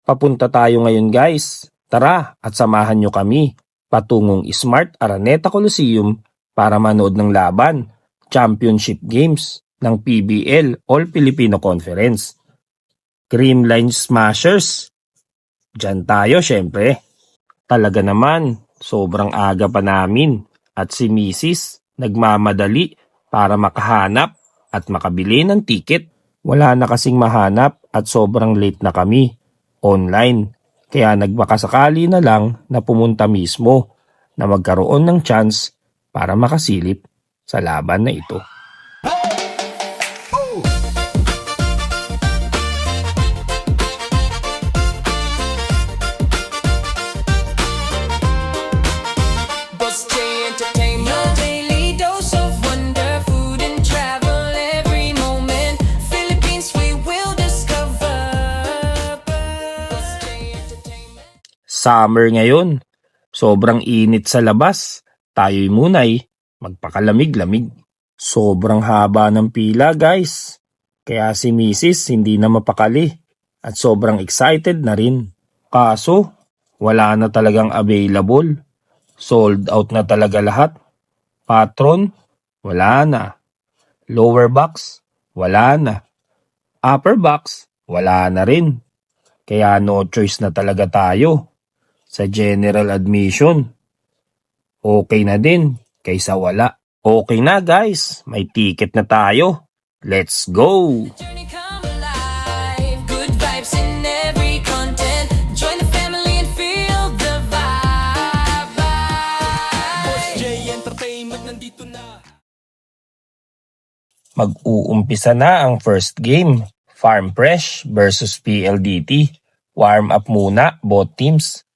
Papunta tayo ngayon guys. Tara at samahan nyo kami patungong Smart Araneta Coliseum para manood ng laban, Championship Games ng PBL All Filipino Conference. Creamline Smashers. Diyan tayo syempre. Talaga naman, sobrang aga pa namin at si Mrs. nagmamadali para makahanap at makabili ng ticket. Wala na kasing mahanap at sobrang late na kami online. Kaya nagmakasakali na lang na pumunta mismo na magkaroon ng chance para makasilip sa laban na ito. Summer ngayon, sobrang init sa labas, tayo'y muna'y magpakalamig-lamig. Sobrang haba ng pila guys, kaya si Mrs. hindi na mapakali at sobrang excited na rin. Kaso, wala na talagang available, sold out na talaga lahat. Patron, wala na. Lower box, wala na. Upper box, wala na rin. Kaya no choice na talaga tayo. Sa general admission, okay na din kaysa wala. Okay na guys, may ticket na tayo. Let's go! Mag-uumpisa na ang first game, Farm Fresh versus PLDT. Warm up muna both teams.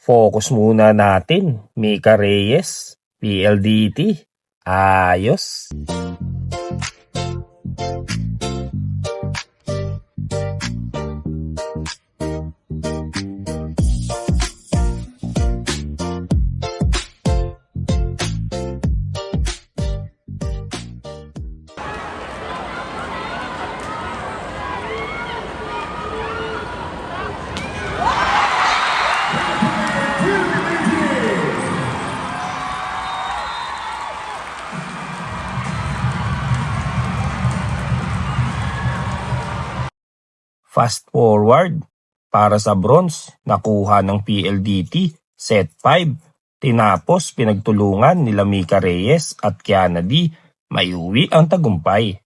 Focus muna natin, Mika Reyes, PLDT, ayos. Fast forward, para sa bronze, nakuha ng PLDT, set 5. Tinapos pinagtulungan nila Mika Reyes at Kiana D, maiuwi ang tagumpay.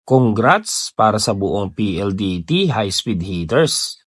Congrats para sa buong PLDT High Speed Hitters.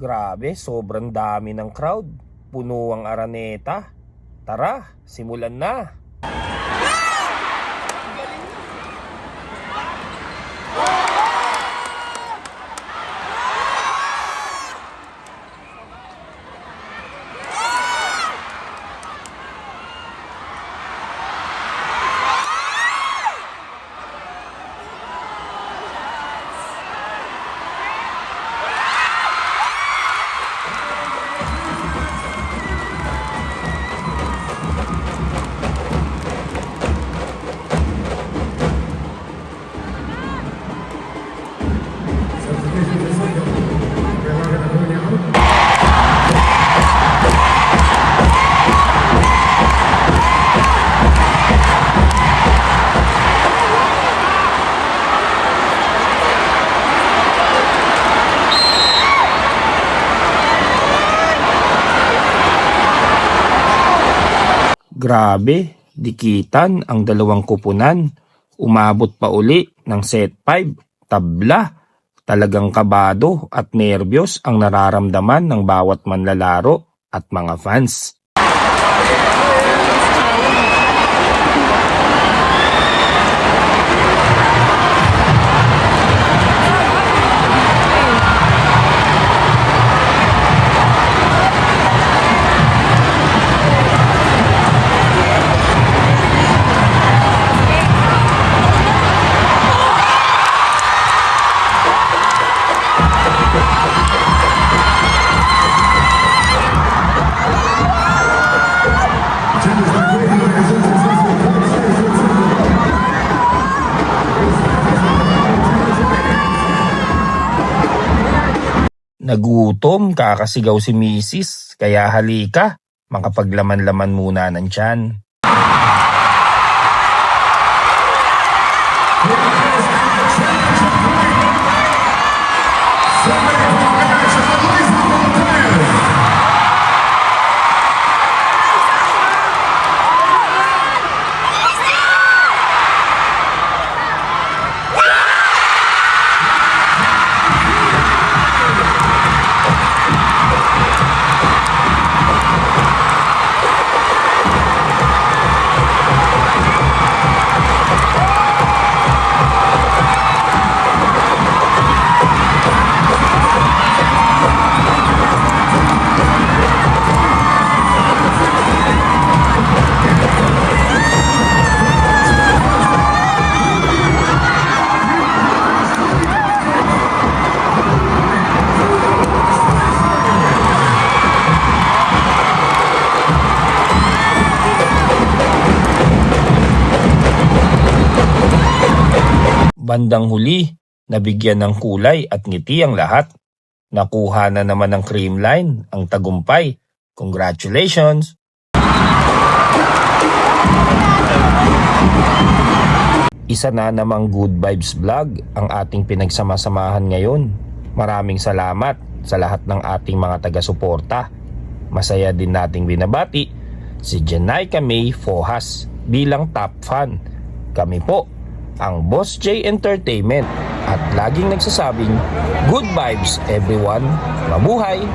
Grabe, sobrang dami ng crowd. Puno ang Araneta. Tara, simulan na. Grabe, dikitan ang dalawang kupunan. Umabot pa uli ng set 5. Tabla. Talagang kabado at nerbiyos ang nararamdaman ng bawat manlalaro at mga fans. Nagutom, kakasigaw si Mrs. Kaya halika, makapaglaman-laman muna ng tiyan. Bandang huli, nabigyan ng kulay at ngiti ang lahat. Nakuha na naman ng Creamline ang tagumpay. Congratulations! Isa na namang Good Vibes Vlog ang ating pinagsama-samahan ngayon. Maraming salamat sa lahat ng ating mga taga-suporta. Masaya din nating binabati si Jenaika May Fohas bilang top fan. Kami po ang Boss J Entertainment at laging nagsasabing good vibes everyone. Mabuhay!